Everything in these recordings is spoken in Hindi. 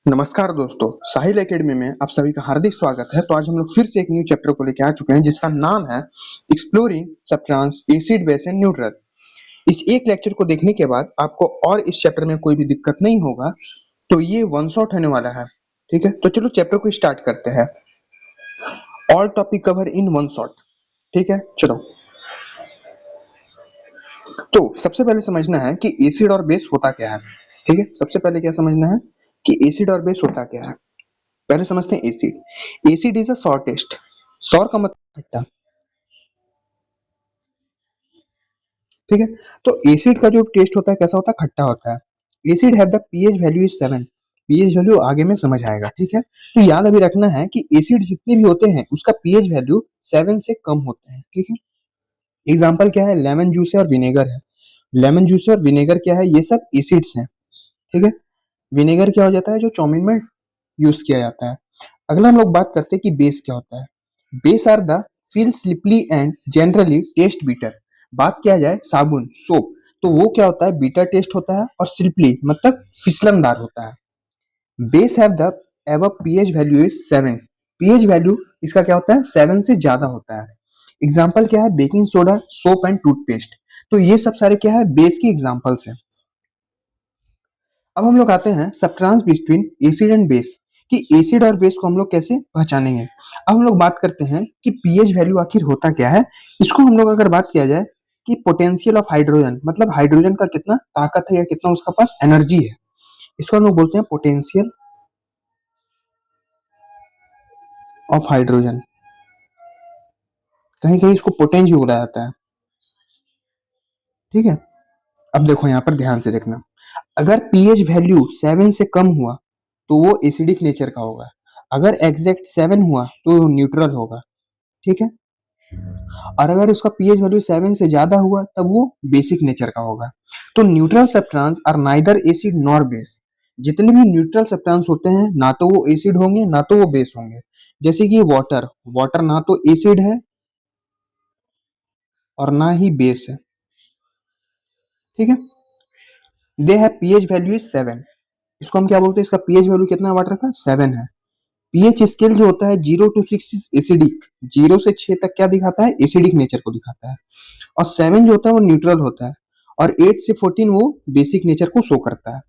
नमस्कार दोस्तों, साहिल एकेडमी में आप सभी का हार्दिक स्वागत है। तो आज हम लोग फिर से एक न्यू चैप्टर को लेकर आ चुके हैं जिसका नाम है exploring substance acid base and neutral. इस एक लेक्चर को देखने के बाद आपको और इस चैप्टर में कोई भी दिक्कत नहीं होगा, तो ये वन शॉट होने वाला है। ठीक है, तो चलो चैप्टर को स्टार्ट करते हैं। All topic cover in one shot. ठीक है, चलो। तो सबसे पहले समझना है कि एसिड और बेस होता क्या है। ठीक है, सबसे पहले क्या समझना है कि एसिड और बेस होता क्या है। पहले समझते हैं acid. Acid is a sour taste. Sour का मतलब खट्टा। ठीक है, तो एसिड का जो टेस्ट होता है कैसा होता है, खट्टा होता है। Acid have the pH value is 7। PH value आगे में समझ आएगा। ठीक है, तो याद अभी रखना है कि एसिड जितने भी होते हैं उसका पीएच वैल्यू 7 से कम होते हैं। ठीक है, एग्जांपल क्या है, लेमन जूस है और विनेगर है। लेमन जूस और विनेगर क्या है, ये सब एसिड्स हैं। ठीक है, विनेगर क्या हो जाता है, जो चाउमीन में यूज किया जाता है। अगला हम लोग बात करते हैं कि बेस क्या होता है। Base are the feel slippery and generally taste bitter. बात किया जाए साबुन, सोप, तो वो क्या होता है, बीटर टेस्ट होता है और स्लिपली मतलब फिसलनदार होता है। Base have the above pH value is 7। PH value इसका क्या होता है, 7 से ज्यादा होता है। एग्जाम्पल क्या है, baking soda, soap and toothpaste. तो ये सब सारे क्या है, बेस की एग्जाम्पल्स हैं। अब हम लोग आते हैं substance between acid and base, कि एसिड और बेस को हम लोग कैसे पहचानेंगे। अब हम लोग बात करते हैं कि पीएच वैल्यू आखिर होता क्या है। इसको हम लोग अगर बात किया जाए कि पोटेंशियल ऑफ हाइड्रोजन, मतलब हाइड्रोजन का कितना ताकत है या कितना उसका पास एनर्जी है, इसको हम लोग बोलते हैं पोटेंशियल ऑफ हाइड्रोजन। कहीं कहीं इसको पोटेंस भी बोला जाता है। ठीक है, अब देखो यहाँ पर ध्यान से देखना, अगर पीएच वैल्यू 7 से कम हुआ तो वो एसिडिक नेचर का होगा। अगर एग्जैक्ट 7 हुआ तो न्यूट्रल होगा। ठीक है, और अगर उसका पीएच वैल्यू 7 से ज्यादा हुआ तब वो बेसिक नेचर का होगा। तो neutral substance are neither acid nor base. जितने भी न्यूट्रल सब्सटेंस होते हैं ना तो वो एसिड होंगे ना तो वो बेस होंगे। जैसे कि वाटर, वाटर ना तो एसिड है और ना ही बेस है। ठीक है, they have pH value is 7। इसको हम क्या बोलते हैं, इसका पीएच वैल्यू कितना है वाटर का, 7 है। पीएच स्केल जो होता है 0 to 6 एसिडिक। 0 से 6 तक क्या दिखाता है, एसिडिक नेचर को दिखाता है। और 7 जो होता है वो न्यूट्रल होता है। और 8 से 14 वो बेसिक नेचर को शो करता है।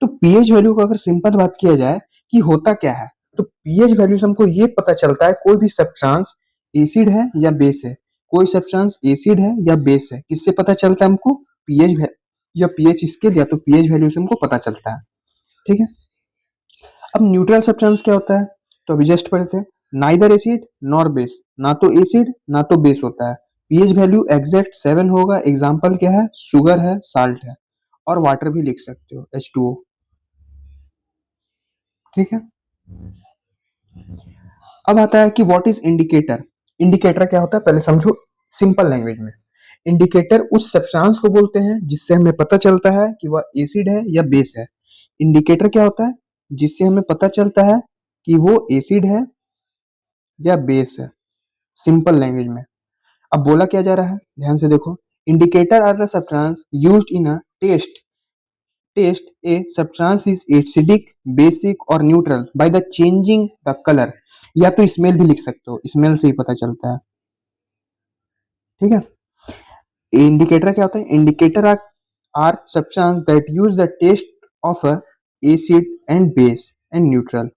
तो पीएच वैल्यू को अगर सिंपल बात किया जाए कि होता क्या है, तो पीएच वैल्यू से हमको ये पता चलता है कोई भी सब्सटेंस एसिड है या बेस है। कोई सब्सटेंस एसिड है या बेस है, किससे पता चलता है हमको, पीएच या पीएच स्केल या तो पीएच वैल्यू से हमको पता चलता है। ठीक है, अब न्यूट्रल सब्सटेंस क्या होता है, तो अभी जस्ट पढ़े थे, नाइदर एसिड नॉर बेस, ना तो एसिड ना तो बेस होता है। पीएच वैल्यू एग्जैक्ट 7 होगा। एग्जांपल क्या है, शुगर है, साल्ट है, और वाटर भी लिख सकते हो, H2O। ठीक है, अब आता है कि व्हाट इज इंडिकेटर। इंडिकेटर क्या होता है, पहले समझो सिंपल लैंग्वेज में। इंडिकेटर उस सब्सटेंस को बोलते हैं जिससे हमें पता चलता है कि वह एसिड है या बेस है। इंडिकेटर क्या होता है, जिससे हमें पता चलता है कि वो एसिड है या बेस है, सिंपल लैंग्वेज में। अब बोला क्या जा रहा है, ध्यान से देखो। Indicator are the substance used in a test a substance is acidic, basic और neutral by the changing the colour. या तो स्मेल भी लिख सकते हो, स्मेल से ही पता चलता है। ठीक है, इंडिकेटर क्या होता है, indicator are substance that use the test of a acid and base and neutral.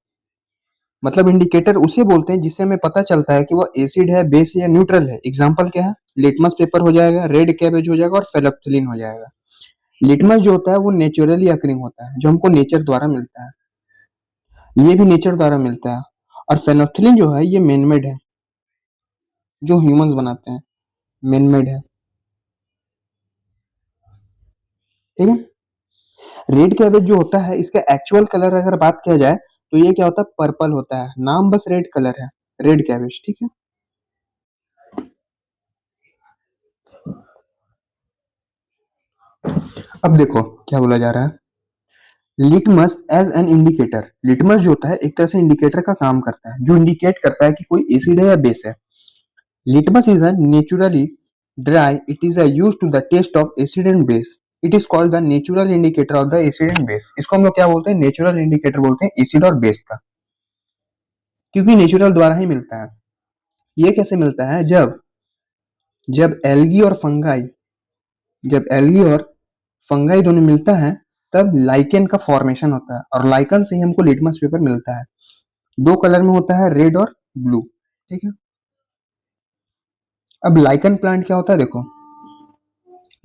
मतलब इंडिकेटर उसे बोलते हैं जिससे हमें पता चलता है कि वो एसिड है, बेस है या न्यूट्रल है। एग्जांपल क्या है, लिटमस पेपर हो जाएगा, रेड कैबेज हो जाएगा और फेनोल्फथालीन हो जाएगा। लिटमस जो होता है वो नेचुरली अकरिंग होता है, जो हमको नेचर द्वारा मिलता है। ये भी नेचर द्वारा मिलता है। और फेनोल्फथालीन जो है ये मैनमेड है, जो ह्यूमंस बनाते हैं, मैनमेड है। ठीक है, रेड कैबेज जो होता है इसका एक्चुअल कलर अगर बात किया जाए तो ये क्या होता है, पर्पल होता है। नाम बस रेड कलर है, रेड कैबेज। ठीक है, अब देखो क्या बोला जा रहा है, litmus as an indicator. Litmus जो होता है एक तरह से इंडिकेटर का काम करता है, जो इंडिकेट करता है कि कोई एसिड है या बेस है। Litmus is a naturally dry, it is used to the test of acid and base. It is called the natural indicator of the acid and base. इसको हम लोग क्या बोलते हैं, नेचुरल इंडिकेटर बोलते हैं एसिड और बेस का, क्योंकि नेचुरल द्वारा ही मिलता है। ये कैसे मिलता है, जब जब एल्गी और फंगाई जब एल्गी और फंगाई दोनों मिलता है तब लाइकेन का फॉर्मेशन होता है, और लाइकन से ही हमको लिटमस पेपर मिलता है। दो कलर में होता है, रेड और ब्लू। ठीक है। अब लाइकन प्लांट क्या होता है, देखो।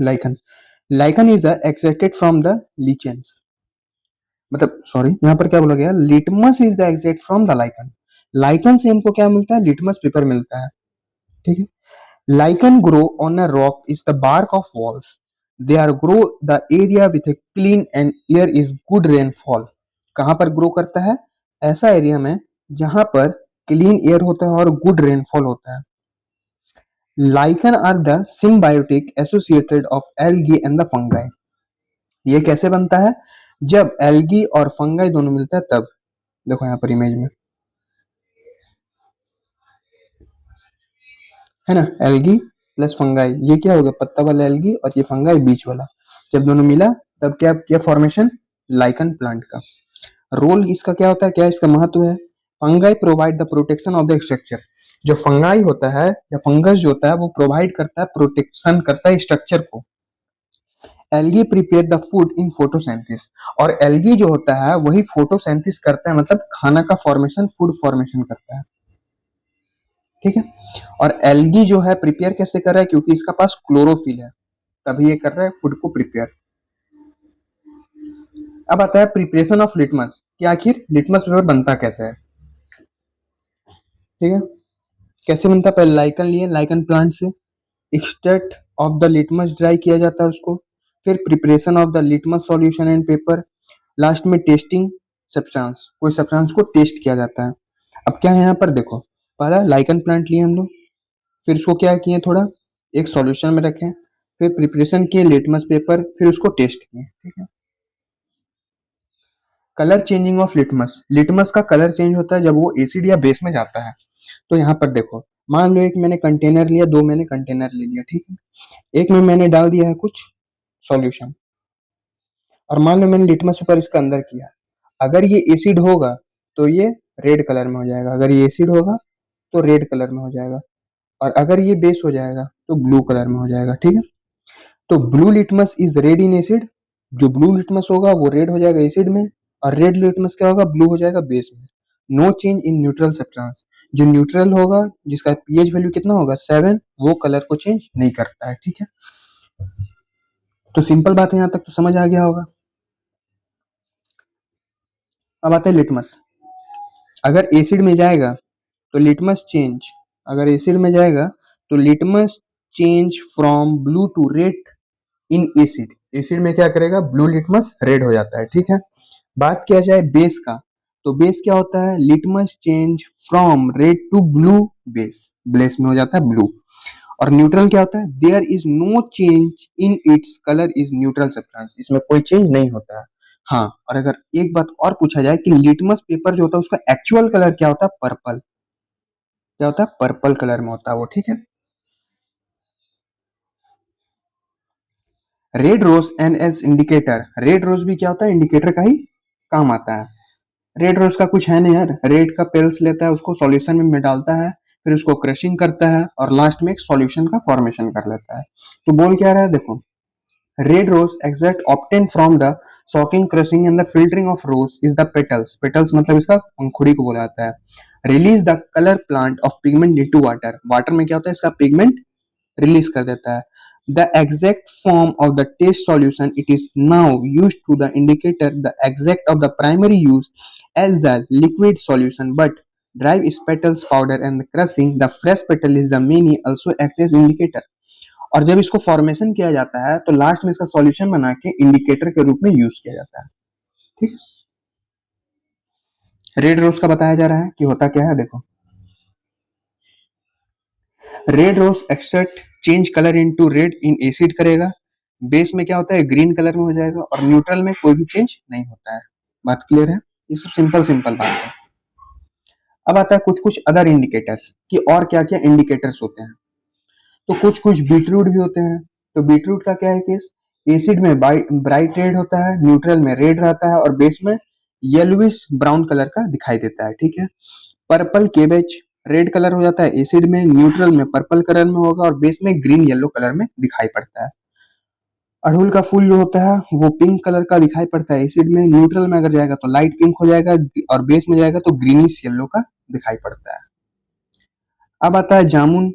Lichen lichen is extracted from the lichens, मतलब सॉरी, यहाँ पर क्या बोला गया, litmus is the extract from the lichen. Lichen से हमको क्या मिलता है, लिटमस पेपर मिलता है। ठीक है। Lichen grow on a rock is the bark of walls. They are grow the area with a clean and air is good rainfall. कहाँ पर ग्रो करता है, ऐसा एरिया में जहां पर क्लीन एयर होता है और गुड रेनफॉल होता है। Lichen are the symbiotic associated of algae and the fungi. ये कैसे बनता है, जब एल्गी और फंगाई दोनों मिलता है तब। देखो यहाँ पर इमेज में है ना, एल्गी प्लस फंगाई, ये क्या हो गया, पत्ता वाला एल्गी और ये फंगाई बीच वाला, जब दोनों मिला तब क्या किया फॉर्मेशन, लाइकन प्लांट का। रोल इसका क्या होता है, क्या इसका महत्व है, fungi provide the protection of the structure. जो फंगाई होता है या फंगस जो होता है वो प्रोवाइड करता है, प्रोटेक्शन करता है स्ट्रक्चर को। Algae prepare the food in photosynthesis, और एल्गी जो होता है वही फोटोसिंथेसिस करता है, मतलब खाना का फॉर्मेशन, फूड फॉर्मेशन करता है। ठीक है। और एल्गी जो है प्रिपेयर कैसे कर रहा है, क्योंकि इसका पास क्लोरोफिल है, तभी ये कर रहा है फूड को प्रिपेयर। अब आता है प्रिपरेशन ऑफ लिटमस, कि आखिर लिटमस पेपर बनता कैसे है। ठीक है। कैसे बनता है, पहले लाइकन लिए, लाइकन प्लांट से extract of the litmus dry किया जाता है उसको, फिर preparation of the litmus solution and paper, last में टेस्टिंग सब्सटेंस, कोई सब्सटेंस को टेस्ट किया जाता है। अब क्या है यहाँ पर देखो, पहला लाइकन प्लांट लिए हम लोग, फिर उसको क्या किए, थोड़ा एक सॉल्यूशन में रखें, फिर प्रिपरेशन किए लिटमस पेपर, फिर उसको टेस्ट किए। ठीक है। Colour changing of litmus, litmus का कलर चेंज होता है जब वो एसिड या बेस में जाता है। तो यहाँ पर देखो, मान लो एक मैंने कंटेनर लिया, दो मैंने कंटेनर ले लिया। ठीक है। एक में मैंने डाल दिया है कुछ सॉल्यूशन, और मान लो मैंने लिटमस पेपर इसका अंदर किया, अगर ये एसिड होगा तो ये रेड कलर में हो जाएगा, अगर ये एसिड होगा तो रेड कलर में हो जाएगा, और अगर ये बेस हो जाएगा तो ब्लू कलर में हो जाएगा। ठीक है। तो blue litmus is red in acid, जो ब्लू लिटमस होगा वो रेड हो जाएगा एसिड में, और रेड लिटमस क्या होगा, ब्लू हो जाएगा बेस में। No change in neutral substance, जो न्यूट्रल होगा जिसका पीएच वैल्यू कितना होगा 7, वो कलर को चेंज नहीं करता है। ठीक है। तो सिंपल बात है, यहां तक तो समझ आ गया होगा। अब आता है लिटमस, अगर एसिड में जाएगा तो लिटमस चेंज, अगर एसिड में जाएगा तो litmus change from blue to red in acid, acid में क्या करेगा, ब्लू लिटमस रेड हो जाता है। ठीक है। बात किया जाए बेस का, तो बेस क्या होता है, litmus change from red to blue base, base में हो जाता है ब्लू। और न्यूट्रल क्या होता है, there is no change in its colour is neutral substance, इसमें कोई चेंज नहीं होता है। हाँ, और अगर एक बात और पूछा जाए कि लिटमस पेपर जो होता है उसका एक्चुअल कलर क्या होता है, पर्पल, क्या होता है, पर्पल कलर में होता है वो। ठीक है। Red rose and as indicator, red rose भी क्या होता है, इंडिकेटर का ही काम आता है। रेड रोज का कुछ है नहीं यार, रेड का पेल्स लेता है, उसको सॉल्यूशन में डालता है, फिर उसको क्रशिंग करता है और लास्ट में एक सॉल्यूशन का फॉर्मेशन कर लेता है। तो बोल क्या रहा है देखो, red rose extract obtained from the soaking, crushing and the filtering of rose is the petals, petals मतलब इसका पंखुड़ी को बोला जाता है। release the color plant of pigment into water, water में क्या होता है, इसका pigment रिलीज कर देता है। The exact form of the test solution it is now used to the indicator the exact of the primary use as the liquid solution, but dry petals powder and the crushing the fresh petal is the many also act as indicator। और जब इसको फॉर्मेशन किया जाता है तो लास्ट में इसका सॉल्यूशन बना के इंडिकेटर के रूप में यूज किया जाता है। ठीक। रेड रोज का बताया जा रहा है कि होता क्या है, देखो। Red rose extract change colour into red in acid करेगा, बेस में क्या होता है, ग्रीन कलर में हो जाएगा, और न्यूट्रल में कोई भी चेंज नहीं होता है। बात क्लियर है, ये सब सिंपल सिंपल बात है। अब आता है कुछ कुछ अदर इंडिकेटर्स, कि और क्या क्या इंडिकेटर्स होते हैं। तो कुछ कुछ बीटरूट भी होते हैं। तो बीटरूट का क्या है केस, एसिड में ब्राइट रेड होता है, न्यूट्रल में रेड रहता है और बेस में येलोइश ब्राउन कलर का दिखाई देता है, ठीक है। पर्पल केबेज रेड कलर हो जाता है एसिड में, न्यूट्रल में पर्पल कलर में होगा और बेस में ग्रीन येलो कलर में दिखाई पड़ता है। अड़हुल का फूल जो होता है वो पिंक कलर का दिखाई पड़ता है एसिड में, न्यूट्रल में अगर जाएगा तो लाइट पिंक हो जाएगा और बेस में जाएगा तो ग्रीनिश येलो का दिखाई पड़ता है। अब आता है जामुन।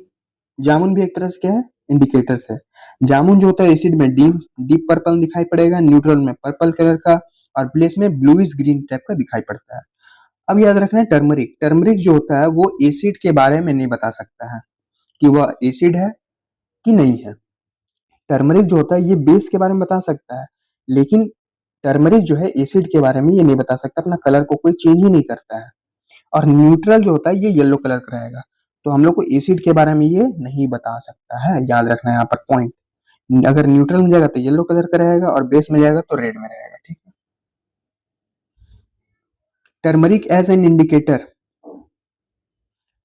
जामुन भी एक तरह से क्या है, इंडिकेटर्स है। जामुन जो होता है एसिड में डीप डीप पर्पल दिखाई पड़ेगा, न्यूट्रल में पर्पल कलर का और बेस में ब्लूइश ग्रीन टाइप का दिखाई पड़ता है। अब याद रखना है टर्मरिक। टर्मरिक जो होता है वो एसिड के बारे में नहीं बता सकता है कि वह एसिड है कि नहीं है। टर्मरिक जो होता है ये बेस के बारे में बता सकता है, लेकिन टर्मरिक जो है एसिड के बारे में ये नहीं बता सकता, अपना कलर को कोई चेंज ही नहीं करता है। और न्यूट्रल जो होता है ये येलो कलर का रहेगा, तो हम लोग को एसिड के बारे में ये नहीं बता सकता है, याद रखना है यहाँ पर पॉइंट। अगर न्यूट्रल में जाएगा तो येलो कलर का रहेगा और बेस में जाएगा तो रेड में रहेगा, ठीक है। Turmeric as an indicator.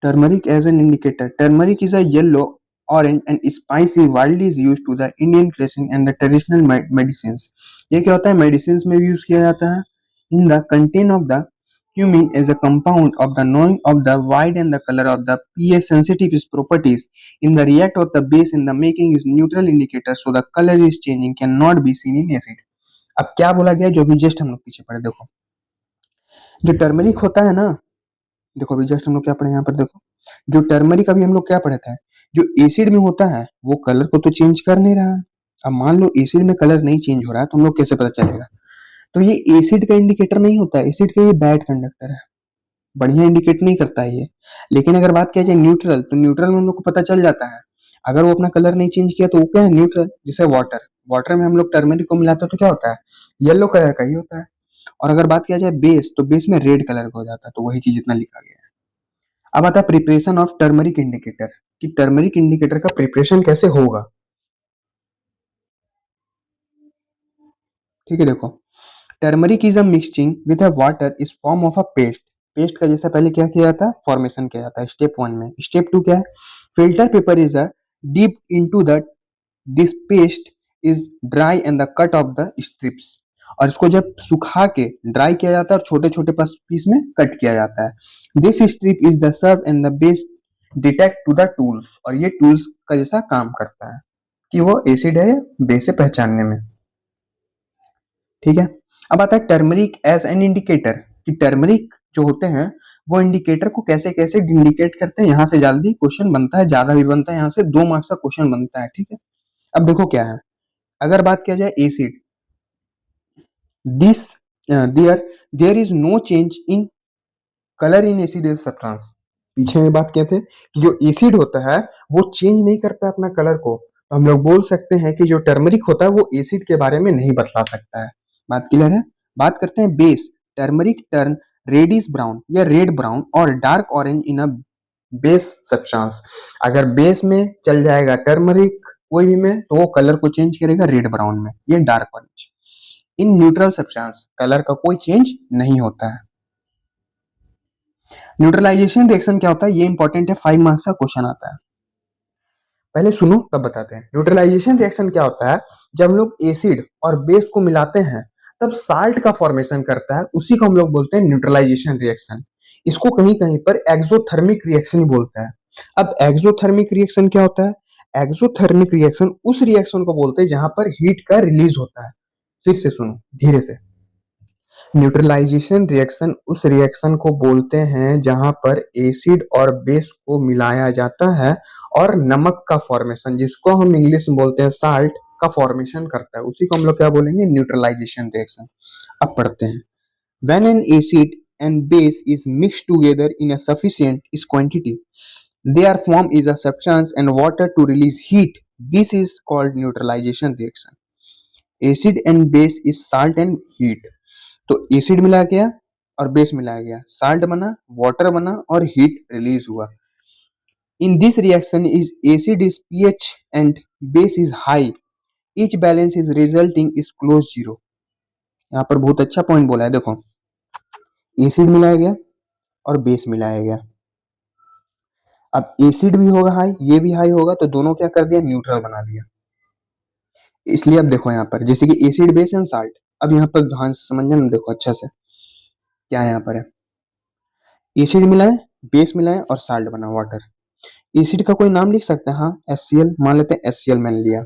Turmeric as an indicator. Turmeric is a yellow, orange and spicy widely is used to the Indian cuisine and the traditional medicines. ये क्या होता है, medicines में भी यूज किया जाता है। In the content of the cumin is a compound of the knowing of the white and the color of the pH sensitive is properties in the react of the base in the making is neutral indicator so the color is changing cannot be seen in acid. अब क्या बोला गया जो भी जस्ट हम लोग पीछे पढ़े, देखो जो टर्मरिक होता है ना, देखो अभी जस्ट हम लोग क्या पढ़े यहाँ पर, देखो जो टर्मरिक अभी हम लोग क्या पढ़े थे, जो एसिड में होता है वो कलर को तो चेंज कर नहीं रहा है। अब मान लो एसिड में कलर नहीं चेंज हो रहा है तो हम लोग कैसे पता चलेगा, तो ये एसिड का इंडिकेटर नहीं होता है, एसिड का ये बैड कंडक्टर है, बढ़िया इंडिकेट नहीं करता है ये। लेकिन अगर बात किया जाए न्यूट्रल, तो न्यूट्रल में हम लोग को पता चल जाता है, अगर वो अपना कलर नहीं चेंज किया तो वो क्या है, न्यूट्रल। जैसे वाटर, वाटर में हम लोग टर्मरिक को मिलाते हैं तो क्या होता है, येलो कलर का ही होता है। और अगर बात किया जाए बेस, तो बेस में रेड कलर का हो जाता है, तो वही चीज इतना लिखा गया है। अब आता है प्रिपरेशन ऑफ टर्मरिक इंडिकेटर, कि टर्मरिक इंडिकेटर का प्रिपरेशन कैसे होगा, ठीक है। देखो turmeric is a mixing with a water is form of a paste. Paste का जैसा पहले क्या किया जाता है, फॉर्मेशन किया जाता है स्टेप 1 में। स्टेप 2 क्या है, filter paper is a deep into the this paste is dry and the cut off the strips. और इसको जब सुखा के ड्राई किया जाता है और छोटे छोटे पीस में कट किया जाता है। This strip is the serve and the best detect to the tools, और ये टूल्स का जैसा काम करता है कि वो एसिड है या बेस से पहचानने में, ठीक है। अब आता है टर्मरिक एज एन इंडिकेटर, कि टर्मरिक जो होते हैं वो इंडिकेटर को कैसे कैसे इंडिकेट करते हैं। यहां से जल्दी क्वेश्चन बनता है, ज्यादा भी बनता है, यहाँ से 2 मार्क्स का क्वेश्चन बनता है, ठीक है। अब देखो क्या है, अगर बात किया जाए acid, this there there is no change in colour in acid substance. पीछे में बात किए थे कि जो एसिड होता है वो चेंज नहीं करता अपना कलर को, तो हम लोग बोल सकते हैं कि जो टर्मरिक होता है वो एसिड के बारे में नहीं बतला सकता है। बात क्लियर है। बात करते हैं base. Turmeric turn reddish brown या रेड ब्राउन और dark orange in a base substance. अगर बेस में चल जाएगा टर्मरिक कोई भी में, तो वो कलर को चेंज करेगा रेड ब्राउन में, ये डार्क ऑरेंज। इन न्यूट्रल सब्सटेंस कलर का कोई चेंज नहीं होता है। न्यूट्रलाइजेशन रिएक्शन क्या होता है, ये इंपॉर्टेंट है, 5 मार्क्स का क्वेश्चन आता है। पहले सुनो तब बताते हैं। न्यूट्रलाइजेशन रिएक्शन क्या होता है, जब हम लोग एसिड और बेस को मिलाते हैं तब साल्ट का फॉर्मेशन करता है, उसी को हम लोग बोलते हैं न्यूट्रलाइजेशन रिएक्शन। इसको कहीं कहीं पर एक्सोथर्मिक रिएक्शन बोलता है। अब एक्सोथर्मिक रिएक्शन क्या होता है, एक्सोथर्मिक रिएक्शन उस रिएक्शन को बोलते हैं जहां पर हीट का रिलीज होता है। फिर से सुनो धीरे से। न्यूट्रलाइजेशन रिएक्शन उस रिएक्शन को बोलते हैं जहां पर एसिड और बेस को मिलाया जाता है और नमक का फॉर्मेशन, जिसको हम इंग्लिश में बोलते हैं साल्ट, का फॉर्मेशन करता है, उसी को हम लोग क्या बोलेंगे, न्यूट्रलाइजेशन रिएक्शन। अब पढ़ते हैं। When an acid and base is mixed together in a sufficient इस quantity their form is a substance and water to release heat, this is called neutralization reaction. acid and base is salt and heat। तो एसिड मिलाया गया और बेस मिलाया गया, साल्ट बना, वाटर बना और हीट रिलीज हुआ। In this reaction is acid is pH and base is high, each balance is resulting is close zero. यहाँ पर बहुत अच्छा पॉइंट बोला है, देखो एसिड मिलाया गया और बेस मिलाया गया। अब एसिड भी होगा हाई, ये भी हाई होगा, तो दोनों क्या कर दिया, न्यूट्रल बना दिया। इसलिए अब देखो यहाँ पर जैसे कि एसिड बेस एंड साल्ट, अब यहाँ पर ध्यान से समझना ना, देखो अच्छा से क्या यहाँ पर है, एसिड मिला है, बेस मिला है और साल्ट बना वाटर। एसिड का कोई नाम लिख सकते हैं, हाँ HCl मान लेते हैं, HCl मैंने लिया।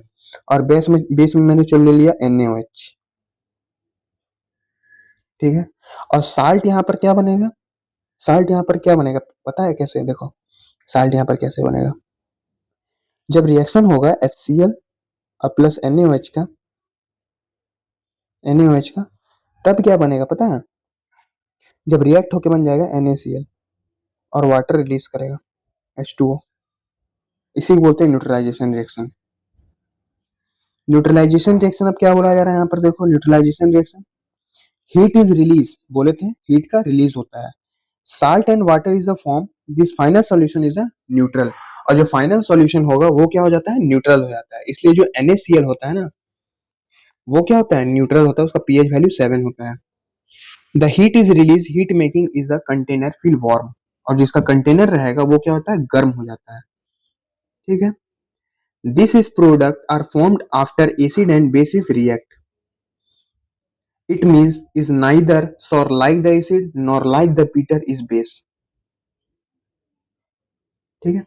और बेस में मैंने चल ले लिया NaOH। ठीक है। और साल्ट यहाँ पर क्या बनेगा, साल्ट यहाँ पर क्या बनेगा पता है कैसे, देखो साल्ट यहाँ पर कैसे बनेगा, जब रिएक्शन होगा HCl प्लस NaOH का, तब क्या बनेगा पता है, जब रिएक्ट होके बन जाएगा NaCl और वाटर रिलीज करेगा H2O। इसी को बोलते हैं न्यूट्रलाइजेशन रिएक्शन। न्यूट्रलाइजेशन रिएक्शन अब क्या बोला जा रहा है यहाँ पर, देखो neutralization reaction, heat is release, बोले थे हीट का रिलीज होता है, salt and water is a form, this final solution is a neutral. और जो फाइनल सॉल्यूशन होगा वो क्या हो जाता है, न्यूट्रल हो जाता है। इसलिए जो NaCl होता है ना, वो क्या होता है, न्यूट्रल होता है, उसका pH वैल्यू 7 होता है। The heat is release, heat making is the container feel warm, और जिसका कंटेनर रहेगा वो क्या होता है, गर्म हो जाता है। ठीक है। This is product are formed after acid and basis react, it means is neither sour like the acid nor like the bitter is base। ठीक है।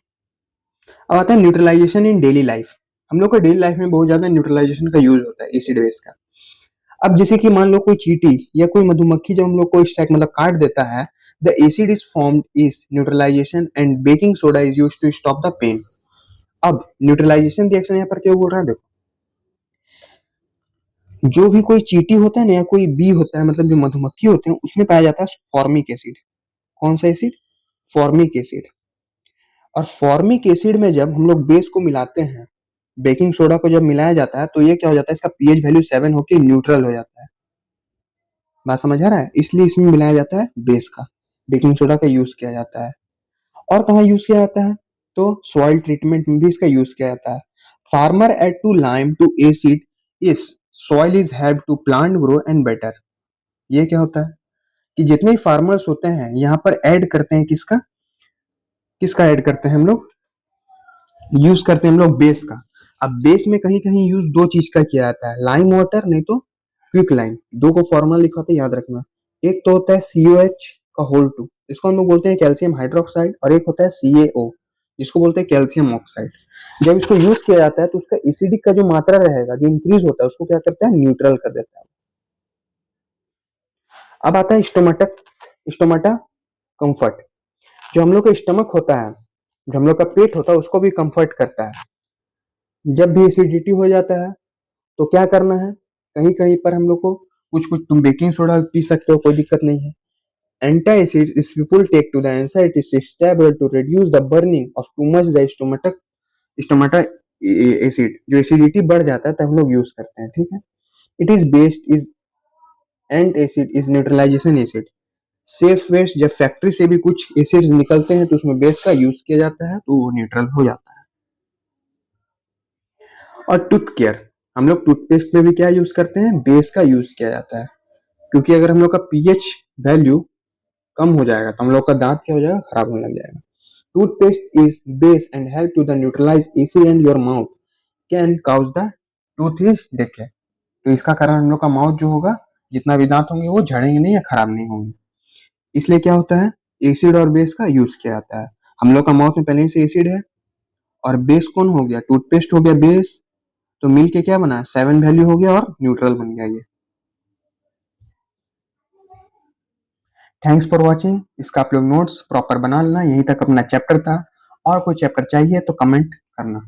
अब आता है न्यूट्रलाइजेशन इन डेली लाइफ। हम लोग को डेली लाइफ में बहुत ज्यादा न्यूट्रलाइजेशन का यूज होता है एसिड बेस का। अब जैसे कि मान लो कोई चींटी या कोई मधुमक्खी जब हम लोग को इस टाइप मतलब काट देता है, the acid is formed is neutralization and baking soda is used to stop the pain. अब न्यूट्रलाइजेशन रिएक्शन यहाँ पर क्या बोल रहा है, देखो जो भी कोई चींटी होता है ना या कोई बी होता है, मतलब जो मधुमक्खी होते हैं, उसमें पाया जाता है फॉर्मिक एसिड। कौन सा एसिड, फॉर्मिक एसिड। और फॉर्मिक एसिड में जब हम लोग बेस को मिलाते हैं, बेकिंग सोडा को जब मिलाया जाता है, तो ये क्या हो जाता है, इसका pH वैल्यू 7 होकर न्यूट्रल हो जाता है। बात समझ आ रहा है, इसलिए इसमें मिलाया जाता है बेस का, बेकिंग सोडा का यूज किया जाता है। और कहाँ यूज किया जाता है, तो सॉइल ट्रीटमेंट में भी इसका यूज किया जाता है। Farmer add to lime to acidic soil is help to plant grow and better. ये क्या होता है कि जितने फार्मर्स होते हैं यहाँ पर ऐड करते हैं किसका, किसका ऐड करते हैं हम लोग, यूज करते हैं हम लोग बेस का। अब बेस में कहीं कहीं यूज दो चीज का किया जाता है, लाइम वाटर नहीं तो क्विक लाइम। दो को फॉर्मूला लिखा होता है, याद रखना। एक तो होता है COH का होल 2, इसको हम लोग बोलते हैं कैल्शियम हाइड्रोक्साइड, और एक होता है CaO जिसको बोलते हैं कैल्शियम ऑक्साइड। जब इसको यूज किया जाता है तो उसका एसिडिक का जो मात्रा रहेगा, जो इंक्रीज होता है, उसको क्या करता है, न्यूट्रल कर देता है। अब आता है स्टोमेटक, स्टोमेटा कंफर्ट। जो हम लोग का स्टमक होता है, जो हम लोग का पेट होता है, उसको भी कंफर्ट करता है। जब भी एसिडिटी हो जाता है तो क्या करना है, कहीं कहीं पर हम लोग को कुछ कुछ, तुम बेकिंग सोडा पी सकते हो, कोई दिक्कत नहीं है। Anti acid is people take to the anxiety stable to reduce the burning of too much the stomach, stomata acid. जो एसिडिटी बढ़ जाता है तब हम लोग यूज करते हैं। ठीक है। It is based is and acid is neutralization acid. Safe waste, जब फैक्ट्री से भी कुछ एसिड्स निकलते हैं तो उसमें बेस का यूज किया जाता है, तो वो न्यूट्रल हो जाता है। और टूथ केयर, हम लोग टूथपेस्ट में भी क्या यूज करते हैं, बेस का यूज किया जाता है। क्योंकि अगर हम लोग का pH वैल्यू कम हो जाएगा तो हम लोग का दांत क्या हो जाएगा, खराब होने लग जाएगा। Toothpaste is base and help to the neutralize acid and your mouth can cause the tooth is देखे। तो इसका कारण हम लोग का माउथ जो होगा, जितना भी दांत होंगे वो झड़ेंगे नहीं या खराब नहीं होंगे। इसलिए क्या होता है, एसिड और बेस का यूज किया जाता है। हम लोग का माउथ में पहले से एसिड है, और बेस कौन हो गया, टूथपेस्ट हो गया बेस, तो मिल के क्या बना, 7 वैल्यू हो गया और न्यूट्रल बन गया ये। Thanks for watching. इसका आप लोग नोट्स प्रॉपर बना लेना। यहीं तक अपना चैप्टर था। और कोई चैप्टर चाहिए तो कमेंट करना।